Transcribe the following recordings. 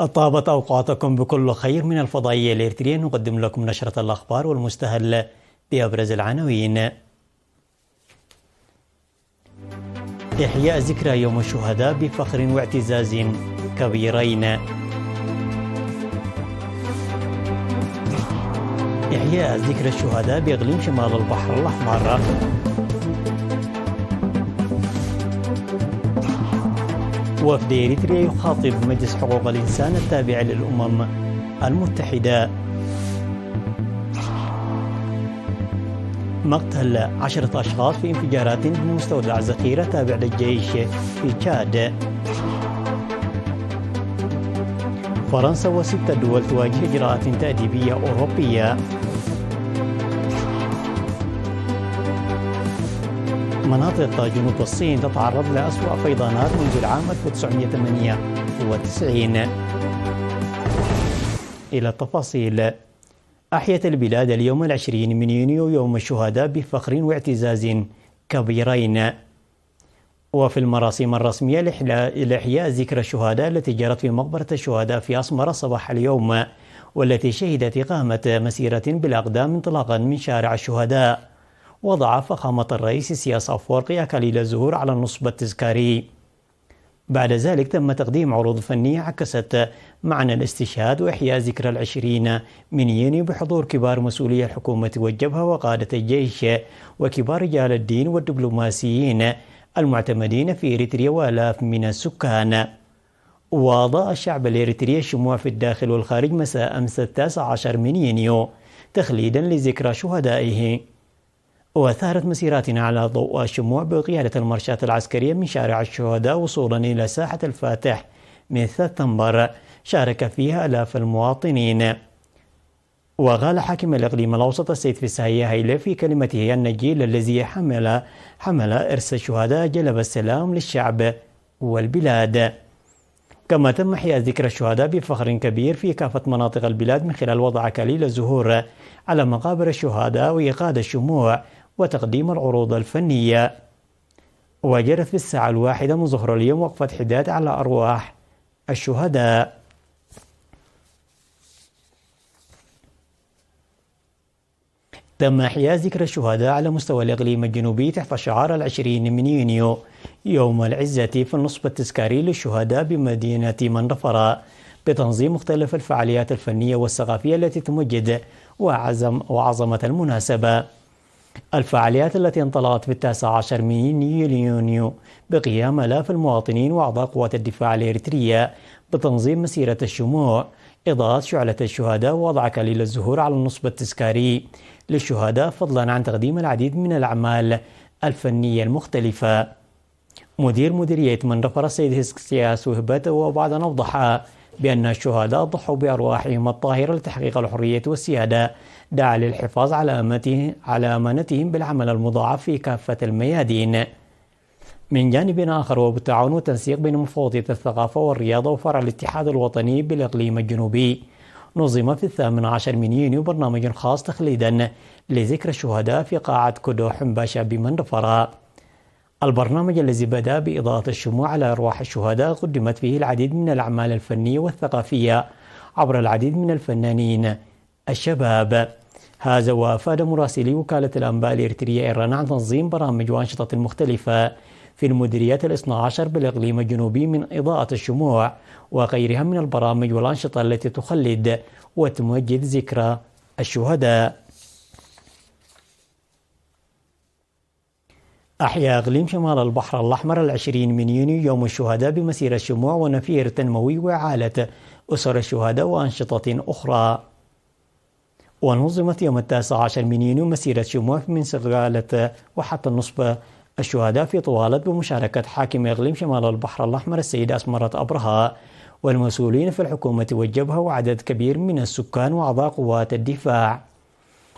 طابت أوقاتكم بكل خير من الفضائية الإريترية. نقدم لكم نشرة الأخبار والمستهل بأبرز العناوين. إحياء ذكرى يوم الشهداء بفخر واعتزاز كبيرين. إحياء ذكرى الشهداء بإقليم شمال البحر الأحمر. وفد إريتريا يخاطب مجلس حقوق الإنسان التابع للأمم المتحدة. مقتل 10 أشخاص في انفجارات بمستودع ذخيرة تابع للجيش في تشاد. فرنسا و6 دول تواجه إجراءات تأديبية أوروبية. مناطق جنوب الصين تتعرض لأسوأ فيضانات منذ العام 1998. إلى التفاصيل. أحيت البلاد اليوم 20 من يونيو يوم الشهداء بفخر واعتزاز كبيرين. وفي المراسم الرسمية لإحياء ذكرى الشهداء التي جرت في مقبرة الشهداء في أسمر صباح اليوم، والتي شهدت إقامة مسيرة بالأقدام انطلاقا من شارع الشهداء، وضع فخامة الرئيس إسياس أفورقي أكاليل الزهور على النصب التذكاري. بعد ذلك تم تقديم عروض فنية عكست معنى الاستشهاد وإحياء ذكرى 20 من يونيو بحضور كبار مسؤولي الحكومة والجبهة وقادة الجيش وكبار رجال الدين والدبلوماسيين المعتمدين في إريتريا وآلاف من السكان. وأضاء الشعب الإريتري الشموع في الداخل والخارج مساء أمس 19 من يونيو تخليدا لذكرى شهدائه. وثارت مسيراتنا على ضوء الشموع بقيادة المرشاة العسكرية من شارع الشهداء وصولا إلى ساحة الفاتح من سبتمبر شارك فيها آلاف المواطنين. وقال حاكم الإقليم الأوسط السيد فيساي هيلي في كلمته أن الجيل الذي حمل إرث الشهداء جلب السلام للشعب والبلاد. كما تم إحياء ذكرى الشهداء بفخر كبير في كافة مناطق البلاد من خلال وضع أكاليل الزهور على مقابر الشهداء وإيقاد الشموع وتقديم العروض الفنية. وجرت في الساعة 1 من ظهر اليوم وقفة حداد على أرواح الشهداء. تم إحياء ذكرى الشهداء على مستوى الإقليم الجنوبي تحت شعار 20 من يونيو يوم العزة في النصب التذكاري للشهداء بمدينة منرفرة بتنظيم مختلف الفعاليات الفنية والثقافية التي تمجد وعظمة المناسبة. الفعاليات التي انطلقت في 19 من يونيو بقيام آلاف المواطنين وأعضاء قوات الدفاع الإريترية بتنظيم مسيرة الشموع، إضاءة شعلة الشهداء ووضع أكاليل الزهور على النصب التذكاري للشهداء، فضلا عن تقديم العديد من الأعمال الفنية المختلفة. مدير مديرية منرفرة السيد إسياس وهبت وبعد أن أوضح بأن الشهداء ضحوا بأرواحهم الطاهرة لتحقيق الحرية والسيادة، دعا للحفاظ على أمانتهم بالعمل المضاعف في كافة الميادين. من جانب آخر، وبالتعاون والتنسيق بين مفوضية الثقافة والرياضة وفرع الاتحاد الوطني بالإقليم الجنوبي، نظم في 18 من يونيو برنامج خاص تخليدا لذكرى الشهداء في قاعة كودو حمباشا بمنرفرة. البرنامج الذي بدأ بإضاءة الشموع على أرواح الشهداء قدمت فيه العديد من الأعمال الفنية والثقافية عبر العديد من الفنانين الشباب. هذا وأفاد مراسلي وكالة الأنباء الإريترية إيران عن تنظيم برامج وأنشطة مختلفة في المديريات 12 بالإقليم الجنوبي من إضاءة الشموع وغيرها من البرامج والأنشطة التي تخلد وتمجد ذكرى الشهداء. أحيا إقليم شمال البحر الأحمر 20 من يونيو يوم الشهداء بمسيرة الشموع ونفير تنموي وإعالة أسر الشهداء وأنشطة أخرى. ونظمت يوم 19 من يونيو مسيرة شموع من سقالة وحتى النصب الشهداء في طوالة بمشاركة حاكم إقليم شمال البحر الأحمر السيدة أسمرة أبرهة والمسؤولين في الحكومة والجبهة وعدد كبير من السكان وأعضاء قوات الدفاع.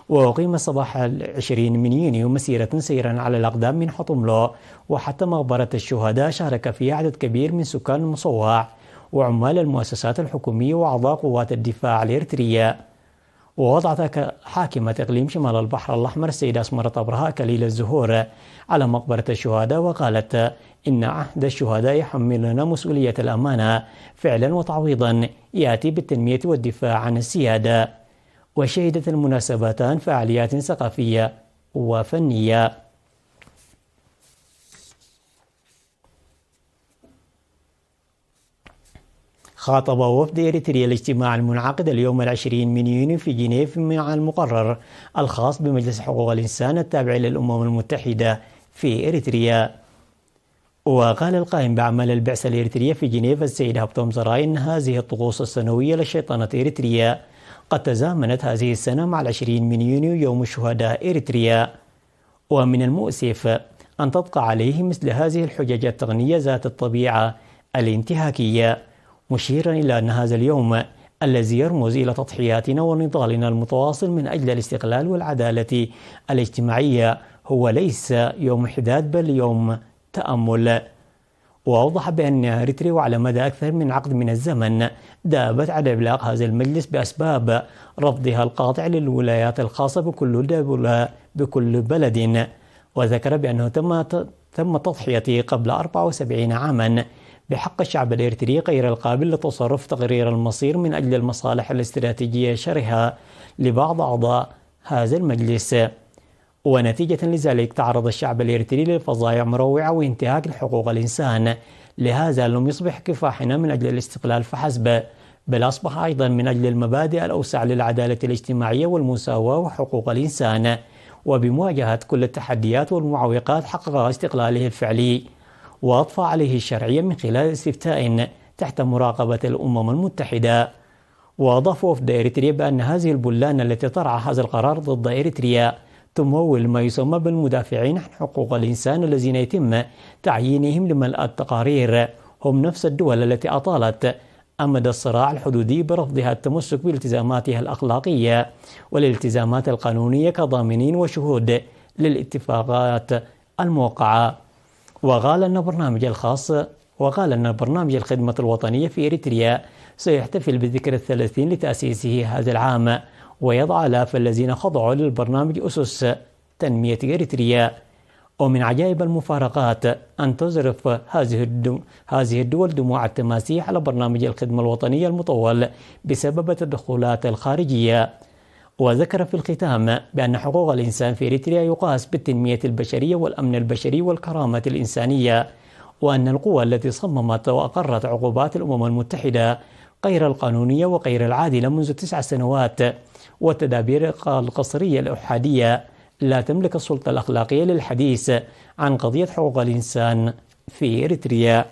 وأقيم صباح 20 من يونيو مسيرة سيرا على الأقدام من حطملو وحتى مقبرة الشهداء شارك فيها عدد كبير من سكان المصوع وعمال المؤسسات الحكومية وأعضاء قوات الدفاع الإريترية. ووضعت حاكمة إقليم شمال البحر الأحمر السيدة أسمرة أبرهة كليل الزهور على مقبرة الشهداء، وقالت إن عهد الشهداء يحملنا مسؤولية الأمانة فعلا وتعويضا يأتي بالتنمية والدفاع عن السيادة. وشهدت المناسبتان فعاليات ثقافية وفنية. خاطب وفد إريتريا الاجتماع المنعقد اليوم 20 من يونيو في جنيف مع المقرر الخاص بمجلس حقوق الإنسان التابع للأمم المتحدة في إريتريا. وقال القائم بأعمال البعثة الإريترية في جنيف السيد هبتوم زراي إن هذه الطقوس السنوية لشيطنة إريتريا قد تزامنت هذه السنة مع 20 من يونيو يوم الشهداء إريتريا، ومن المؤسف أن تبقى عليه مثل هذه الحجج التقنية ذات الطبيعة الانتهاكية، مشيرا إلى أن هذا اليوم الذي يرمز إلى تضحياتنا ونضالنا المتواصل من أجل الاستقلال والعدالة الاجتماعية هو ليس يوم حداد بل يوم تأمل. وأوضح بأن إريتريا وعلى مدى أكثر من عقد من الزمن دابت على إبلاغ هذا المجلس بأسباب رفضها القاطع للولايات الخاصة بكل دولة بكل بلد، وذكر بأنه تم تضحيته قبل 74 عاما بحق الشعب الإريتري غير القابل لتصرف تقرير المصير من أجل المصالح الاستراتيجية الشرهة لبعض أعضاء هذا المجلس. ونتيجة لذلك تعرض الشعب الإريتري لفظائع مروعة وانتهاك لحقوق الإنسان، لهذا لم يصبح كفاحنا من أجل الاستقلال فحسب، بل أصبح أيضا من أجل المبادئ الأوسع للعدالة الاجتماعية والمساواة وحقوق الإنسان، وبمواجهة كل التحديات والمعوقات حقق استقلاله الفعلي وأضفى عليه الشرعية من خلال استفتاء تحت مراقبة الأمم المتحدة. وأضاف وفد إريتريا بأن هذه البلدان التي ترعى هذا القرار ضد إريتريا تمول ما يسمى بالمدافعين عن حقوق الإنسان الذين يتم تعيينهم لملء التقارير هم نفس الدول التي أطالت أمد الصراع الحدودي برفضها التمسك بالتزاماتها الأخلاقية والالتزامات القانونية كضامنين وشهود للاتفاقات الموقعة. وقال أن برنامج الخدمة الوطنية في إريتريا سيحتفل بذكرى 30 لتأسيسه هذا العام، ويضع آلاف الذين خضعوا للبرنامج أسس تنمية إريتريا. ومن عجائب المفارقات أن تزرف هذه الدول دموع التماسيح على برنامج الخدمة الوطنية المطول بسبب التدخلات الخارجية. وذكر في الختام بأن حقوق الإنسان في إريتريا يقاس بالتنمية البشرية والأمن البشري والكرامة الإنسانية، وأن القوى التي صممت وأقرت عقوبات الأمم المتحدة غير القانونية وغير العادلة منذ 9 سنوات والتدابير القصرية الأحادية لا تملك السلطة الأخلاقية للحديث عن قضية حقوق الإنسان في إريتريا.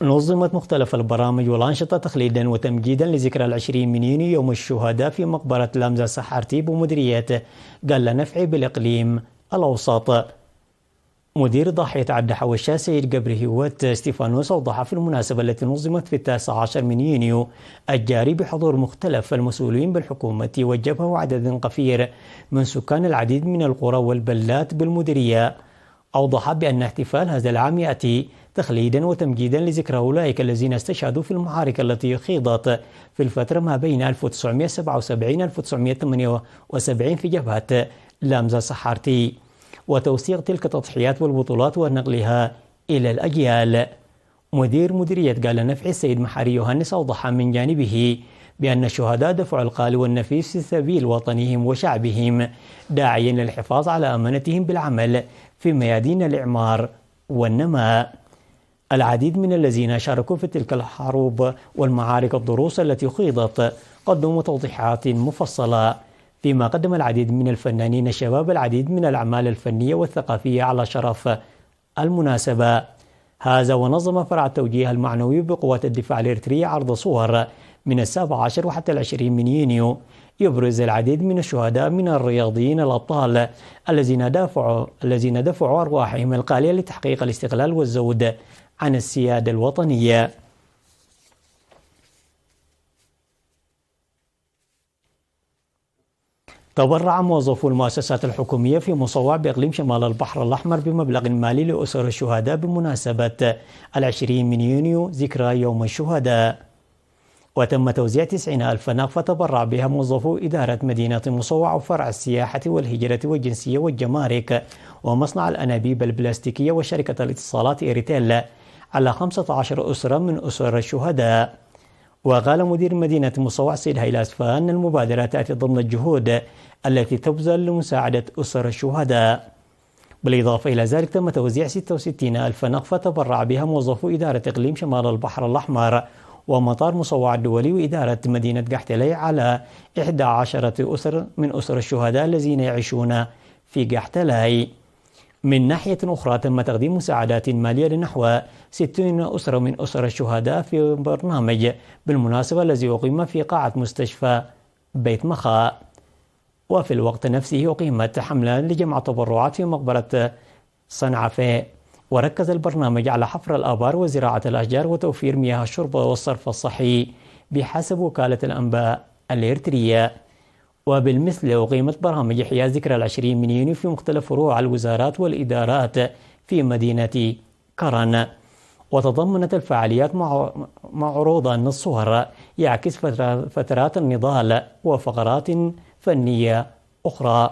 نظمت مختلف البرامج والأنشطة تخليدا وتمجيدا لذكرى 20 من يونيو يوم الشهداء في مقبرة لامزا سحارتي بمديرية قلة نفعي بالإقليم الأوسط. مدير ضاحية عبد حوشة سيد قبره هوت ستيفانوس أوضح في المناسبة التي نظمت في 19 من يونيو الجاري بحضور مختلف المسؤولين بالحكومة والجبهة وعدد قفير من سكان العديد من القرى والبلات بالمديرية. أوضح بأن احتفال هذا العام يأتي تخليدا وتمجيدا لذكرى أولئك الذين استشهدوا في المعارك التي خيضت في الفترة ما بين 1977 1978 في جبهة لامزا سحارتي، وتوثيق تلك التضحيات والبطولات ونقلها إلى الأجيال. مدير مديرية قال نفعي السيد محاري يوهنس أوضح من جانبه بأن الشهداء دفعوا القال والنفيس في سبيل وطنهم وشعبهم، داعيا للحفاظ على أمانتهم بالعمل في ميادين الإعمار والنماء. العديد من الذين شاركوا في تلك الحروب والمعارك الضروس التي خيضت قدموا توضيحات مفصلة، فيما قدم العديد من الفنانين الشباب العديد من الأعمال الفنية والثقافية على شرف المناسبة. هذا ونظم فرع التوجيه المعنوي بقوات الدفاع الإريترية عرض صور من 17 وحتى 20 من يونيو يبرز العديد من الشهداء من الرياضيين الأبطال الذين دفعوا أرواحهم الغالية لتحقيق الاستقلال والزود عن السيادة الوطنية. تبرع موظفو المؤسسات الحكومية في مصوع بإقليم شمال البحر الأحمر بمبلغ مالي لأسر الشهداء بمناسبة 20 من يونيو ذكرى يوم الشهداء. وتم توزيع 90,000 نقفة تبرع بها موظفو إدارة مدينة مصوع وفرع السياحة والهجرة والجنسية والجمارك ومصنع الأنابيب البلاستيكية وشركة الاتصالات إيرتيل على 15 أسرة من أسر الشهداء. وقال مدير مدينة مصوع سيد هيلاس أن المبادرة تأتي ضمن الجهود التي تبذل لمساعدة أسر الشهداء. بالإضافة إلى ذلك تم توزيع 66,000 نقفة تبرع بها موظفو إدارة إقليم شمال البحر الأحمر ومطار مصوع الدولي وإدارة مدينة قحتلي على 11 أسر من أسر الشهداء الذين يعيشون في قحتلي. من ناحية أخرى تم تقديم مساعدات مالية لنحو 60 أسرة من أسر الشهداء في برنامج بالمناسبة الذي أقيم في قاعة مستشفى بيت مخاء. وفي الوقت نفسه أقيمت حملة لجمع تبرعات في مقبرة صنعفة، وركز البرنامج على حفر الآبار وزراعة الأشجار وتوفير مياه الشرب والصرف الصحي بحسب وكالة الأنباء الإريترية. وبالمثل أقيمت برامج إحياء ذكرى 20 من يونيو في مختلف فروع الوزارات والإدارات في مدينة كرن. وتضمنت الفعاليات معروضا الصور يعكس فترات النضال وفقرات فنية أخرى.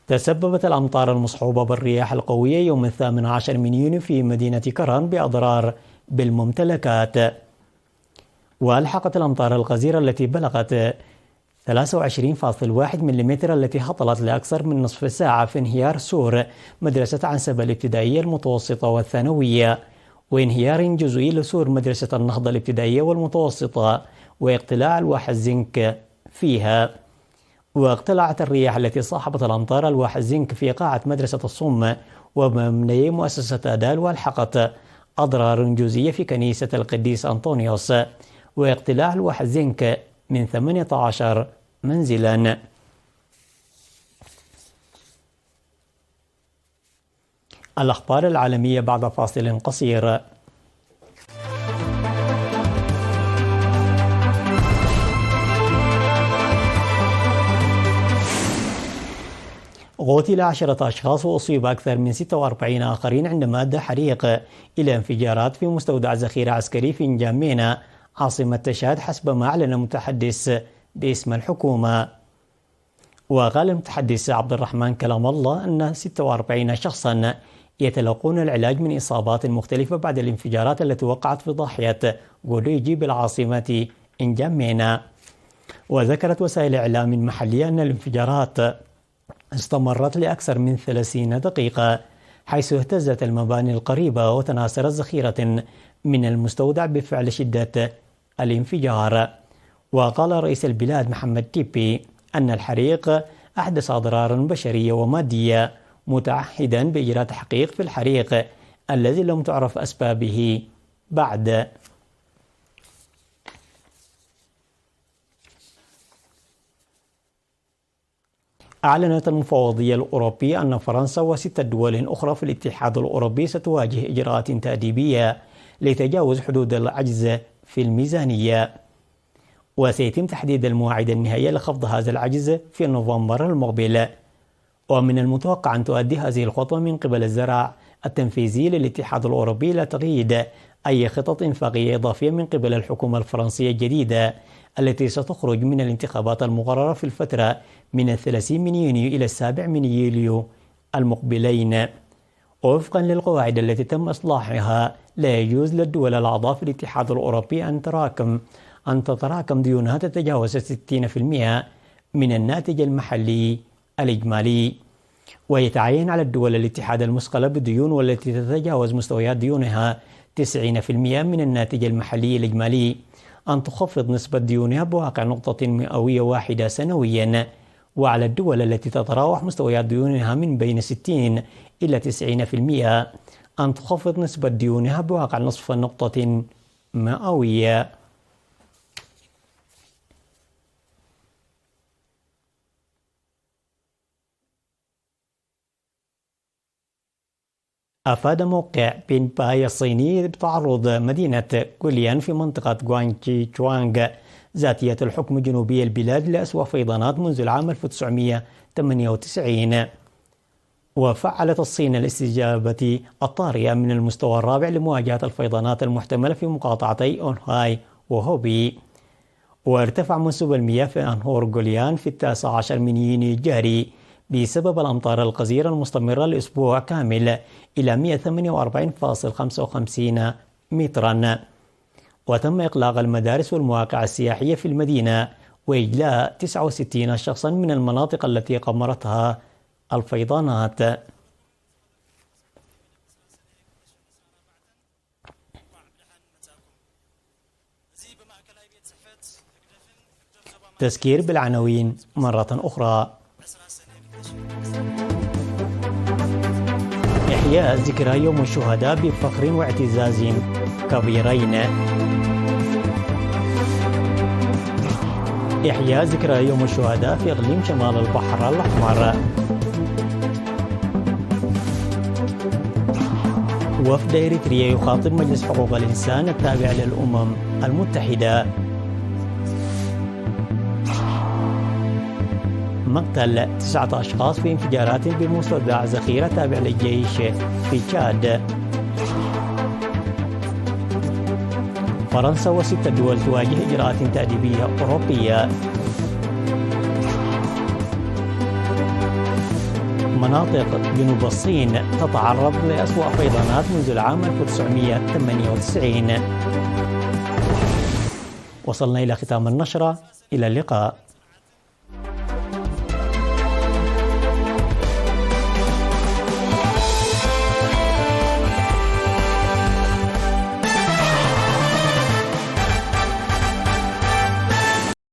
تسببت الأمطار المصحوبة بالرياح القوية يوم 18 من يونيو في مدينة كران بأضرار بالممتلكات. وألحقت الأمطار الغزيرة التي بلغت 23.1 ملم التي هطلت لأكثر من نصف ساعة في انهيار سور مدرسة عنسبة الابتدائية المتوسطة والثانوية، وانهيار جزئي لسور مدرسة النهضة الابتدائية والمتوسطة، واقتلاع ألواح الزنك فيها. واقتلعت الرياح التي صاحبت الأمطار ألواح الزنك في قاعة مدرسة الصم ومبنيي مؤسسة أدال، والحقت أضرار جزئية في كنيسة القديس أنطونيوس، واقتلاع ألواح الزنك من 18 منزلا. الأخبار العالمية بعد فاصل قصير. قتل 10 أشخاص وأصيب أكثر من 46 آخرين عندما أدى حريق إلى انفجارات في مستودع ذخيرة عسكري في نجامينا عاصمة تشاد حسب ما أعلن متحدث باسم الحكومة. وقال المتحدث عبد الرحمن كلام الله أن 46 شخصا يتلقون العلاج من إصابات مختلفة بعد الانفجارات التي وقعت في ضاحية غوريجي بالعاصمة نجامينا. وذكرت وسائل إعلام محلية أن الانفجارات استمرت لأكثر من 30 دقيقة، حيث اهتزت المباني القريبة وتناثرت ذخيرة من المستودع بفعل شدة الانفجار. وقال رئيس البلاد محمد تيبي أن الحريق أحدث أضرارا بشرية ومادية، متعهدا بإجراء تحقيق في الحريق الذي لم تعرف أسبابه بعد. أعلنت المفوضية الأوروبية أن فرنسا و6 دول أخرى في الاتحاد الأوروبي ستواجه إجراءات تأديبية لتجاوز حدود العجز في الميزانية، وسيتم تحديد المواعيد النهائية لخفض هذا العجز في نوفمبر المقبل. ومن المتوقع أن تؤدي هذه الخطوة من قبل الزرع التنفيذي للاتحاد الأوروبي إلى تقييد أي خطط إنفاقية إضافية من قبل الحكومة الفرنسية الجديدة التي ستخرج من الانتخابات المقررة في الفترة من 30 من يونيو إلى 7 من يوليو المقبلين. ووفقا للقواعد التي تم إصلاحها لا يجوز للدول الأعضاء في الاتحاد الأوروبي أن تتراكم ديونها تتجاوز 60% من الناتج المحلي الإجمالي. ويتعين على الدول الاتحاد المثقلة بالديون والتي تتجاوز مستويات ديونها 90% من الناتج المحلي الإجمالي أن تخفض نسبة ديونها بواقع نقطة مئوية واحدة سنويا. وعلى الدول التي تتراوح مستويات ديونها من بين 60 إلى 90% أن تخفض نسبة ديونها بواقع نصف نقطة مئوية. أفاد موقع بينباي الصيني بتعرض مدينة جوليان في منطقة غوانجي تشوانغ ذاتية الحكم جنوبي البلاد لأسوأ فيضانات منذ العام 1998. وفعلت الصين الاستجابة الطارئة من المستوى الرابع لمواجهة الفيضانات المحتملة في مقاطعتي أونهاي وهوبي. وارتفع منسوب المياه في أنهور جوليان في 19 من يونيو الجاري بسبب الأمطار الغزيرة المستمرة لأسبوع كامل إلى 148.55 مترا. وتم إغلاق المدارس والمواقع السياحية في المدينة وإجلاء 69 شخصا من المناطق التي قمرتها الفيضانات. تذكير بالعناوين مرة أخرى. إحياء ذكرى يوم الشهداء بفخر واعتزاز كبيرين. إحياء ذكرى يوم الشهداء في إقليم شمال البحر الأحمر. وفد إريتريا يخاطب مجلس حقوق الإنسان التابع للأمم المتحدة. مقتل 9 أشخاص في انفجارات بمستودع ذخيرة تابع للجيش في تشاد. فرنسا و6 دول تواجه إجراءات تأديبية أوروبية. مناطق جنوب الصين تتعرض لأسوأ فيضانات منذ العام 1998. وصلنا إلى ختام النشرة، إلى اللقاء.